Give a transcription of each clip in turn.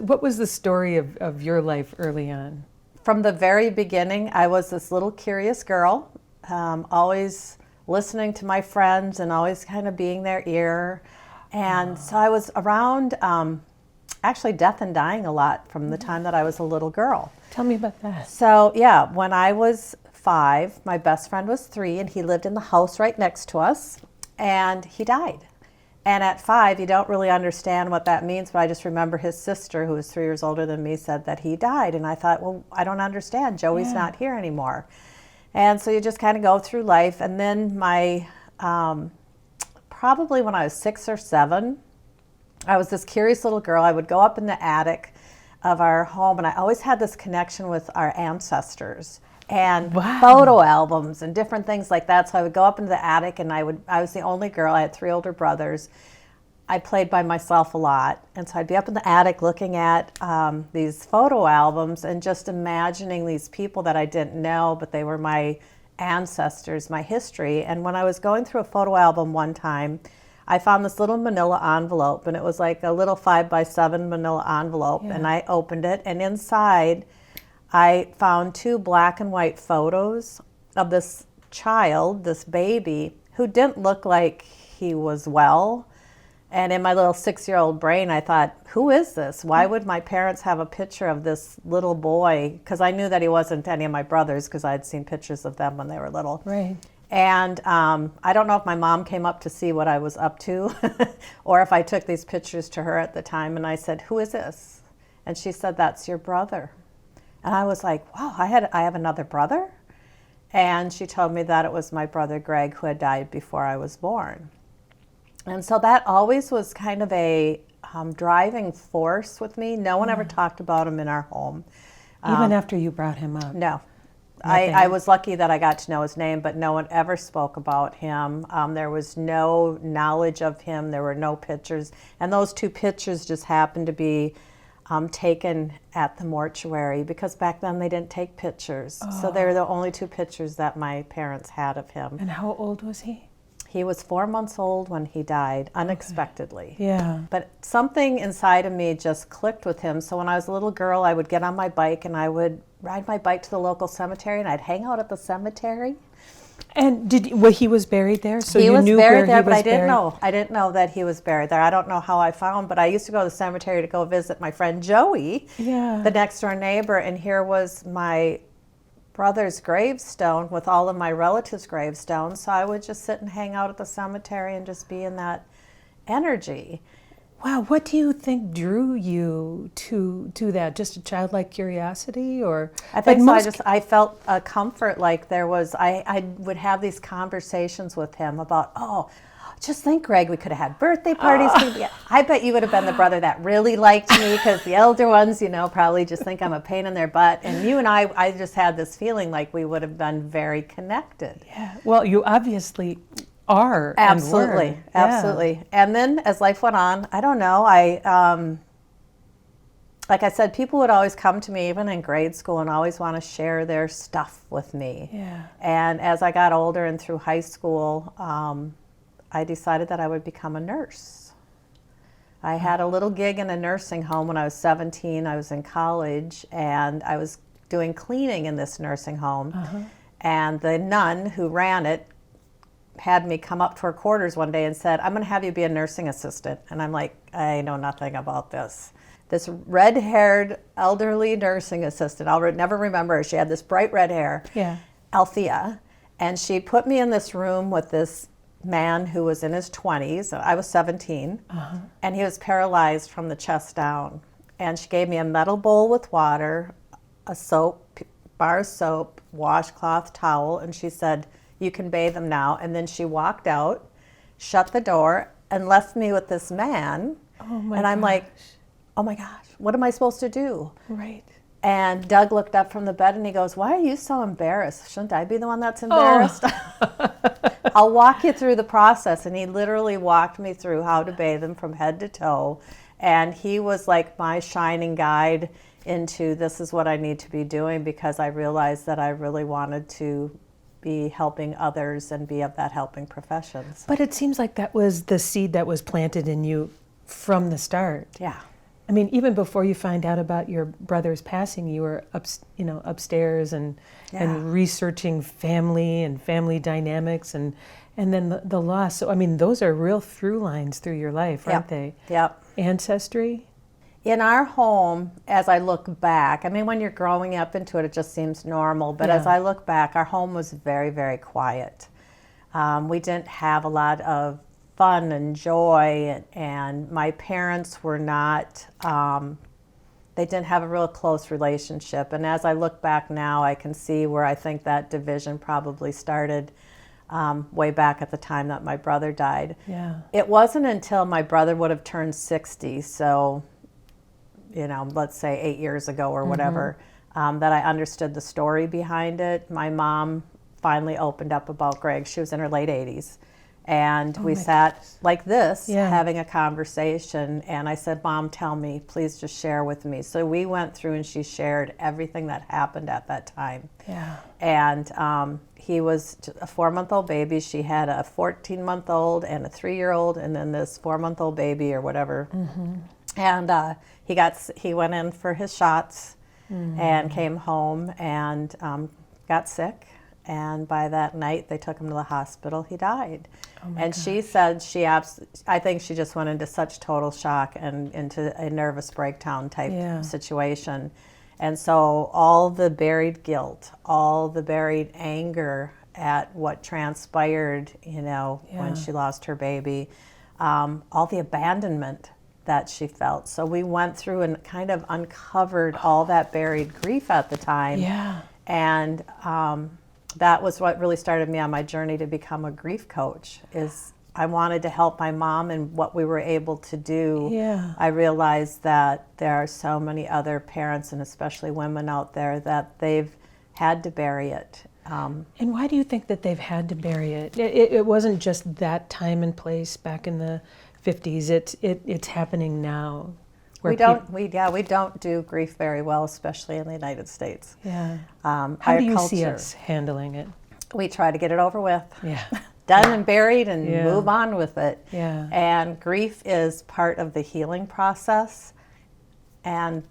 What was the story of your life early on? From the very beginning, I was this little curious girl, always listening to my friends and always kind of being their ear. And so I was around actually death and dying a lot from the time that I was a little girl. Tell me about that. So yeah, when I was 5, my best friend was 3, and he lived in the house right next to us, and he died. And at 5, you don't really understand what that means, but I just remember his sister, who was 3 years older than me, said that he died. And I thought, well, I don't understand. Joey's not here anymore. And so you just kind of go through life. And then probably when I was 6 or 7, I was this curious little girl. I would go up in the attic of our home, and I always had this connection with our ancestors and photo albums and different things like that. So I would go up into the attic, and I was the only girl. I had 3 older brothers. I played by myself a lot. And so I'd be up in the attic looking at these photo albums and just imagining these people that I didn't know, but they were my ancestors, my history. And when I was going through a photo album one time, I found this little manila envelope, and it was like a little 5x7 manila envelope. And I opened it, and inside I found 2 black and white photos of this child, this baby, who didn't look like he was well. And in my little 6-year-old brain, I thought, who is this? Why would my parents have a picture of this little boy? Because I knew that he wasn't any of my brothers, because I'd seen pictures of them when they were little. Right. And I don't know if my mom came up to see what I was up to or if I took these pictures to her at the time. And I said, who is this? And she said, that's your brother. And I was like, wow, I have another brother? And she told me that it was my brother Greg, who had died before I was born. And so that always was kind of a driving force with me. No one ever talked about him in our home. Even after you brought him up? No. I was lucky that I got to know his name, but no one ever spoke about him. There was no knowledge of him. There were no pictures. And those 2 pictures just happened to be taken at the mortuary, because back then they didn't take pictures. So they were the only 2 pictures that my parents had of him. And how old was he? He was 4 months old when he died, unexpectedly. Okay. Yeah. But something inside of me just clicked with him. So when I was a little girl, I would get on my bike and I would ride my bike to the local cemetery, and I'd hang out at the cemetery. And he was buried there? So he you was knew buried where there, he but was I didn't buried? know. I didn't know that he was buried there. I don't know how I found, but I used to go to the cemetery to go visit my friend Joey, the next door neighbor, and here was my brother's gravestone with all of my relatives' gravestones. So I would just sit and hang out at the cemetery and just be in that energy. Wow, what do you think drew you to that? Just a childlike curiosity, or? I think so. I felt a comfort, like there was, I would have these conversations with him about, just think, Greg, we could have had birthday parties. I bet you would have been the brother that really liked me, because the elder ones, probably just think I'm a pain in their butt. And you and I just had this feeling like we would have been very connected. Yeah. Well, you obviously are. Absolutely. And were. Absolutely. Yeah. And then as life went on, I don't know, like I said, people would always come to me, even in grade school, and always want to share their stuff with me. Yeah. And as I got older and through high school, I decided that I would become a nurse. I had a little gig in a nursing home when I was 17. I was in college, and I was doing cleaning in this nursing home. And the nun who ran it had me come up to her quarters one day and said, I'm going to have you be a nursing assistant. And I'm like, I know nothing about this. This red-haired elderly nursing assistant, I'll never remember her. She had this bright red hair, Althea, and she put me in this room with this man who was in his 20s. I was 17, and he was paralyzed from the chest down. And she gave me a metal bowl with water, a soap, bar of soap, washcloth, towel, and she said, you can bathe him now. And then she walked out, shut the door, and left me with this man. And I'm like, oh my gosh, what am I supposed to do? Right. And Doug looked up from the bed and he goes, why are you so embarrassed? Shouldn't I be the one that's embarrassed? I'll walk you through the process. And he literally walked me through how to bathe him from head to toe. And he was like my shining guide into this is what I need to be doing, because I realized that I really wanted to be helping others and be of that helping profession. But it seems like that was the seed that was planted in you from the start. Yeah. I mean, even before you find out about your brother's passing, you were upstairs and researching family and family dynamics and then the loss. So I mean, those are real through lines through your life, aren't they? Yep. Ancestry. In our home, as I look back, I mean, when you're growing up into it, it just seems normal. But as I look back, our home was very, very quiet. We didn't have a lot of fun and joy, and my parents were not, they didn't have a real close relationship. And as I look back now, I can see where I think that division probably started way back at the time that my brother died. Yeah. It wasn't until my brother would have turned 60, so, let's say 8 years ago or whatever, that I understood the story behind it. My mom finally opened up about Greg. She was in her late 80s. And we sat like this, having a conversation. And I said, Mom, tell me, please just share with me. So we went through and she shared everything that happened at that time. Yeah. And he was a 4-month-old baby. She had a 14-month-old and a 3-year-old, and then this 4-month-old baby or whatever. And he went in for his shots and came home and got sick. And by that night, they took him to the hospital. He died. And she said I think she just went into such total shock and into a nervous breakdown type situation. And so all the buried guilt, all the buried anger at what transpired, when she lost her baby, all the abandonment that she felt. So we went through and kind of uncovered all that buried grief at the time. Yeah. And that was what really started me on my journey to become a grief coach. Is I wanted to help my mom in what we were able to do. Yeah. I realized that there are so many other parents, and especially women out there, that they've had to bury it. And why do you think that they've had to bury it? It wasn't just that time and place back in the 50s. It's happening now. We don't do grief very well, especially in the United States. Yeah. How do you see us handling it? We try to get it over with. Yeah. Done and buried and move on with it. Yeah. And grief is part of the healing process, and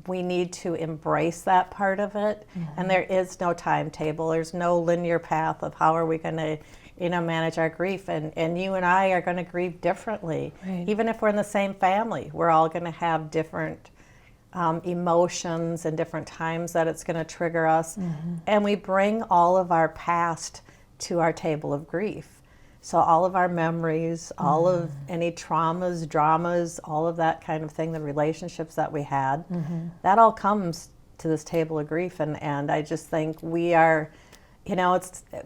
we need to embrace that part of it. And there is no timetable. There's no linear path of how are we going to manage our grief, and you and I are going to grieve differently. Right. Even if we're in the same family, we're all going to have different emotions and different times that it's going to trigger us. And we bring all of our past to our table of grief. So all of our memories, all of any traumas, dramas, all of that kind of thing, the relationships that we had, that all comes to this table of grief. And I just think we are,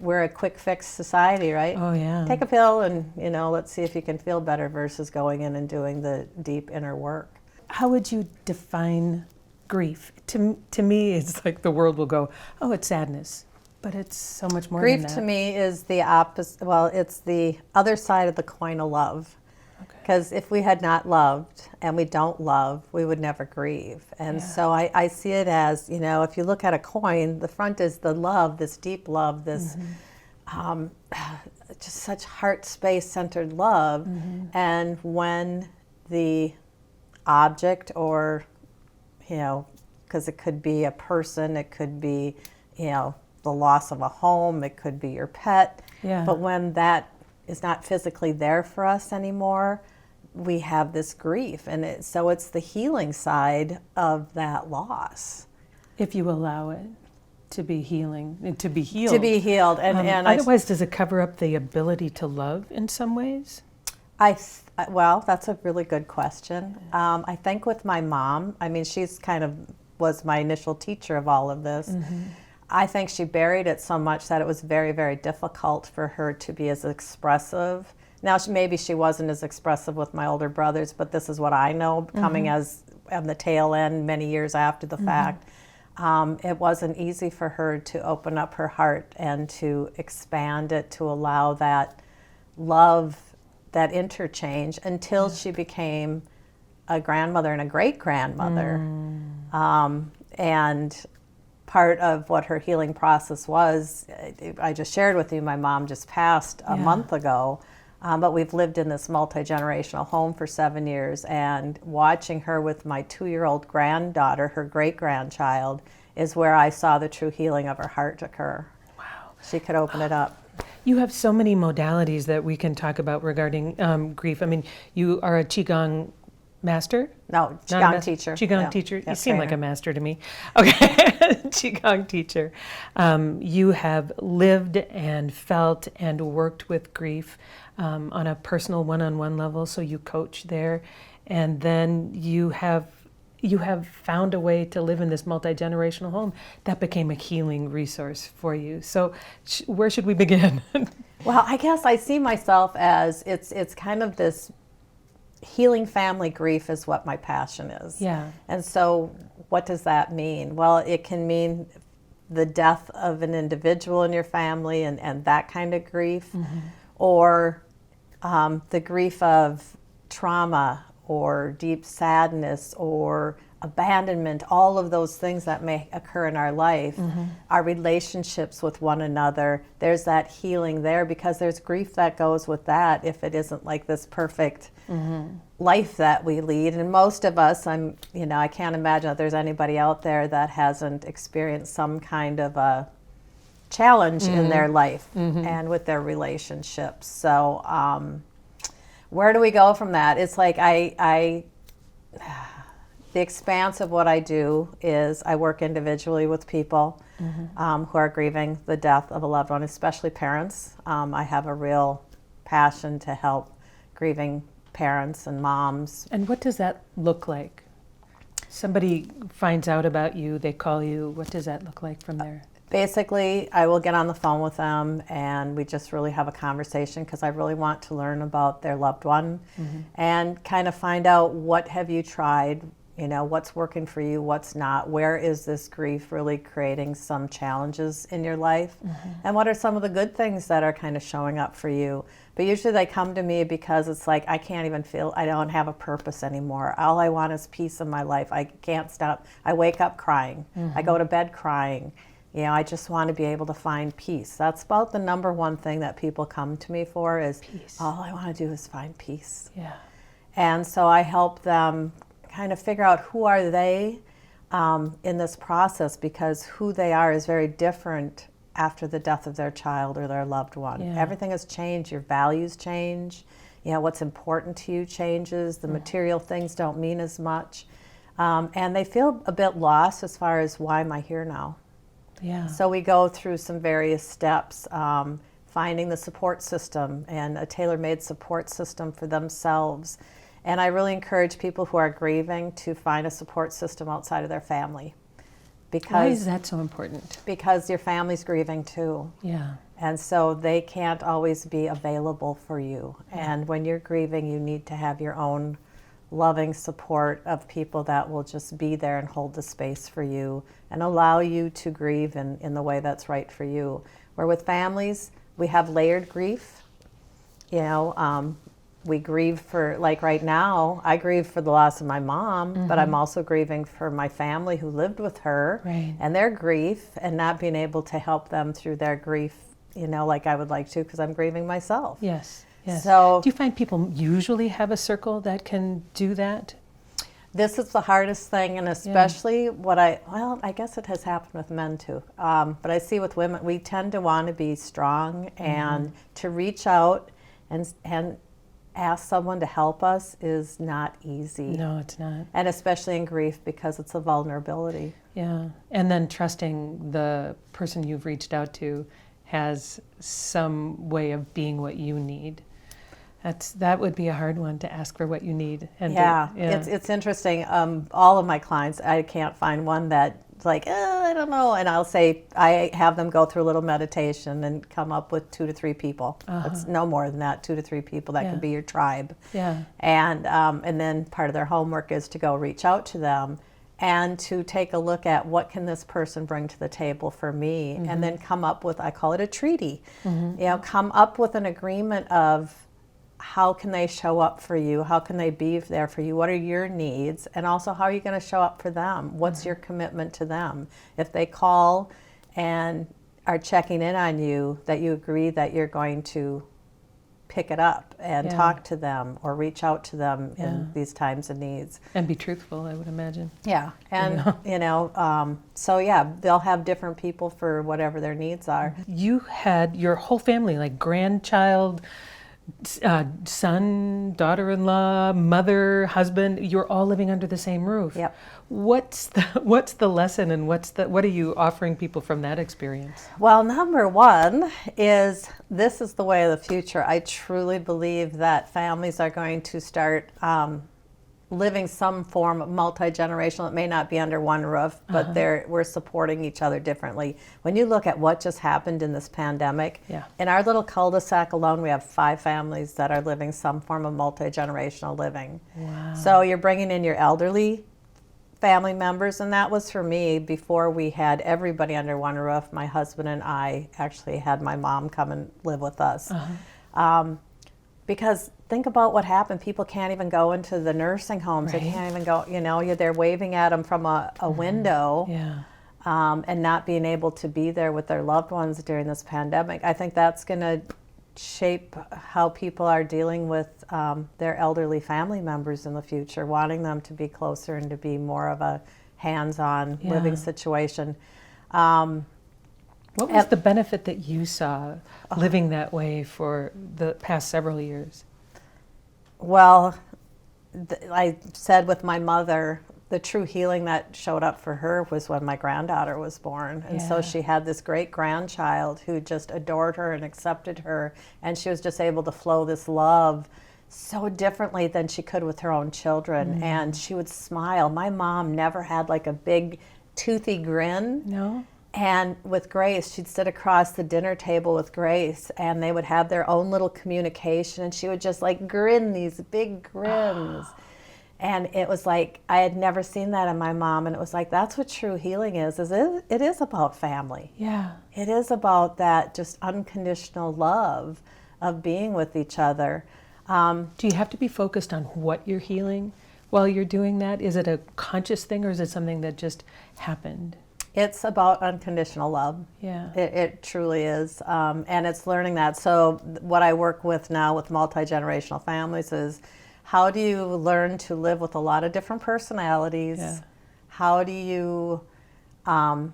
we're a quick fix society, right? Oh, yeah. Take a pill and, let's see if you can feel better versus going in and doing the deep inner work. How would you define grief? To me, it's like the world will go, oh, it's sadness. But it's so much more than that. Grief to me is the opposite. Well, it's the other side of the coin of love. Because if we had not loved and we don't love, we would never grieve. And so I see it as, if you look at a coin, the front is the love, this deep love, this just such heart space centered love. And when the object or, because it could be a person, it could be, the loss of a home, it could be your pet. Yeah. But when that is not physically there for us anymore, we have this grief. And so it's the healing side of that loss. If you allow it to be healing, to be healed. To be healed. And otherwise, does it cover up the ability to love in some ways? Well, that's a really good question. I think with my mom, she's kind of was my initial teacher of all of this. I think she buried it so much that it was very, very difficult for her to be as expressive. Now, maybe she wasn't as expressive with my older brothers, but this is what I know, coming as on the tail end many years after the fact. It wasn't easy for her to open up her heart and to expand it, to allow that love, that interchange, until she became a grandmother and a great-grandmother. And part of what her healing process was, I just shared with you, my mom just passed a month ago. But we've lived in this multi-generational home for 7 years, and watching her with my 2-year-old granddaughter, her great-grandchild, is where I saw the true healing of her heart occur. Wow. She could open it up. You have so many modalities that we can talk about regarding grief. I mean, you are a Qigong master? No, Qigong teacher. Qigong teacher. Yeah, You seem trainer. like a master to me. Okay, Qigong teacher. You have lived and felt and worked with grief on a personal one-on-one level, so you coach there. And then you have found a way to live in this multi-generational home that became a healing resource for you. So where should we begin? Well, I guess I see myself as it's kind of this healing family grief is what my passion is. Yeah. And so what does that mean? Well, it can mean the death of an individual in your family and that kind of grief, or the grief of trauma or deep sadness or abandonment, all of those things that may occur in our life, our relationships with one another, there's that healing there, because there's grief that goes with that if it isn't like this perfect life that we lead. And most of us, I can't imagine that there's anybody out there that hasn't experienced some kind of a challenge in their life and with their relationships. So where do we go from that? It's like the expanse of what I do is I work individually with people who are grieving the death of a loved one, especially parents. I have a real passion to help grieving parents and moms. And what does that look like? Somebody finds out about you, they call you. What does that look like from there? Basically, I will get on the phone with them and we just really have a conversation, because I really want to learn about their loved one and kind of find out, what have you tried? What's working for you, what's not? Where is this grief really creating some challenges in your life? And what are some of the good things that are kind of showing up for you? But usually they come to me because it's like, I can't even feel, I don't have a purpose anymore. All I want is peace in my life. I can't stop. I wake up crying. I go to bed crying. I just want to be able to find peace. That's about the number one thing that people come to me for, is Peace. All I want to do is find peace. Yeah. And so I help them kind of figure out who are they in this process, because who they are is very different after the death of their child or their loved one. Yeah. Everything has changed. Your values change. What's important to you changes. The material things don't mean as much. And they feel a bit lost as far as, why am I here now? Yeah. So we go through some various steps, finding the support system and a tailor-made support system for themselves. And I really encourage people who are grieving to find a support system outside of their family. Why is that so important? Because your family's grieving too. Yeah. And so they can't always be available for you. And when you're grieving, you need to have your own loving support of people that will just be there and hold the space for you and allow you to grieve in the way that's right for you. Where with families, we have layered grief. We grieve for, like right now, I grieve for the loss of my mom, but I'm also grieving for my family who lived with her and their grief, and not being able to help them through their grief, like I would like to, because I'm grieving myself. Yes. Yes. So, do you find people usually have a circle that can do that? This is the hardest thing, and especially I guess it has happened with men too, but I see with women, we tend to want to be strong and to reach out and ask someone to help us is not easy. No, it's not. And especially in grief, because it's a vulnerability. Yeah. And then trusting the person you've reached out to has some way of being what you need. That would be a hard one, to ask for what you need. And it's interesting. All of my clients, I can't find one that like, I don't know. And I'll say, I have them go through a little meditation and come up with 2 to 3 people. It's no more than that, 2 to 3 people that could be your tribe. Yeah. And then part of their homework is to go reach out to them and to take a look at, what can this person bring to the table for me? And then come up with, I call it a treaty. Come up with an agreement of, how can they show up for you? How can they be there for you? What are your needs? And also, how are you going to show up for them? What's your commitment to them? If they call and are checking in on you, that you agree that you're going to pick it up and Yeah. talk to them or reach out to them in these times of needs. And be truthful, I would imagine. Yeah, and so yeah, they'll have different people for whatever their needs are. You had your whole family, like grandchild, son, daughter-in-law, mother, husband, you're all living under the same roof. Yep. What's the lesson, and what are you offering people from that experience? Well, number one is this is the way of the future. I truly believe that families are going to start living some form of multi-generational. It may not be under one roof, but we're supporting each other differently. When you look at what just happened in this pandemic, in our little cul-de-sac alone, we have 5 families that are living some form of multi-generational living. Wow. So you're bringing in your elderly family members, and that was for me before we had everybody under one roof. My husband and I actually had my mom come and live with us. Because think about what happened. People can't even go into the nursing homes. Right. They can't even go, you're there waving at them from a window. Yeah. And not being able to be there with their loved ones during this pandemic. I think that's going to shape how people are dealing with their elderly family members in the future, wanting them to be closer and to be more of a hands-on living situation. What was the benefit that you saw living that way for the past several years? Well, I said with my mother, the true healing that showed up for her was when my granddaughter was born. And so she had this great grandchild who just adored her and accepted her. And she was just able to flow this love so differently than she could with her own children. And she would smile. My mom never had like a big toothy grin. No? And with Grace, she'd sit across the dinner table with Grace, and they would have their own little communication, and she would just like grin these big grins. And it was like, I had never seen that in my mom, and it was like, that's what true healing is it is about family. Yeah. It is about that just unconditional love of being with each other. Do you have to be focused on what you're healing while you're doing that? Is it a conscious thing, or is it something that just happened? It's about unconditional love. Yeah. It truly is. And it's learning that. So what I work with now with multi-generational families is how do you learn to live with a lot of different personalities? Yeah. How do you find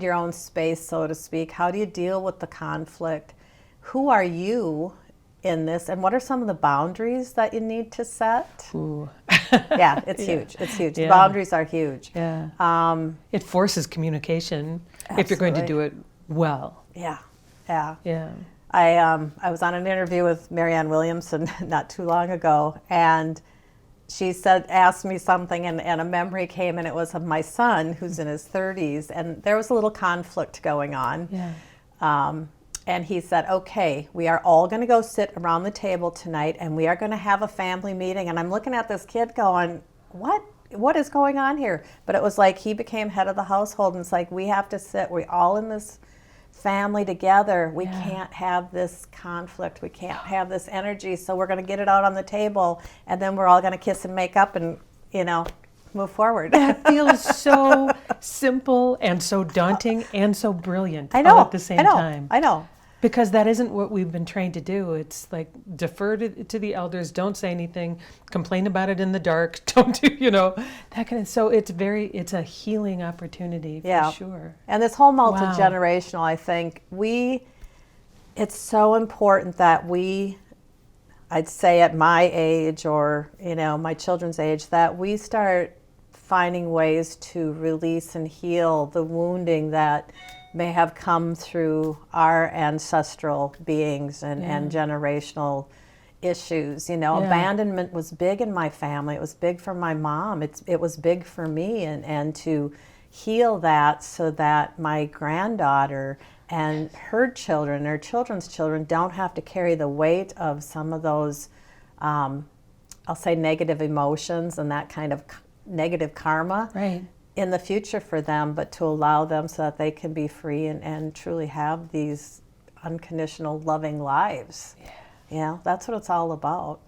your own space, so to speak? How do you deal with the conflict? Who are you in this, and what are some of the boundaries that you need to set? Ooh. Yeah, it's huge. It's huge. Yeah. The boundaries are huge. Yeah. It forces communication if you're going to do it well. Yeah. Yeah. Yeah. I was on an interview with Marianne Williamson not too long ago, and she asked me something, and a memory came, and it was of my son who's in his 30s, and there was a little conflict going on. Yeah. And he said, okay, we are all going to go sit around the table tonight, and we are going to have a family meeting. And I'm looking at this kid going, what is going on here? But it was like he became head of the household, and it's like, we have to sit, we're all in this family together. We can't have this conflict. We can't have this energy. So we're going to get it out on the table, and then we're all going to kiss and make up and, move forward. That feels so simple and so daunting and so brilliant I know, all at the same time. I know. Because that isn't what we've been trained to do. It's like defer to the elders, don't say anything, complain about it in the dark, don't do, that kind of. So it's a healing opportunity for sure. And this whole multi-generational, I think it's so important that I'd say at my age or, my children's age, that we start finding ways to release and heal the wounding that may have come through our ancestral beings and generational issues. Abandonment was big in my family. It was big for my mom. It was big for me, and to heal that so that my granddaughter and her children, her children's children, don't have to carry the weight of some of those, I'll say, negative emotions and that kind of negative karma. Right. In the future for them, but to allow them so that they can be free and truly have these unconditional loving lives. Yeah, that's what it's all about.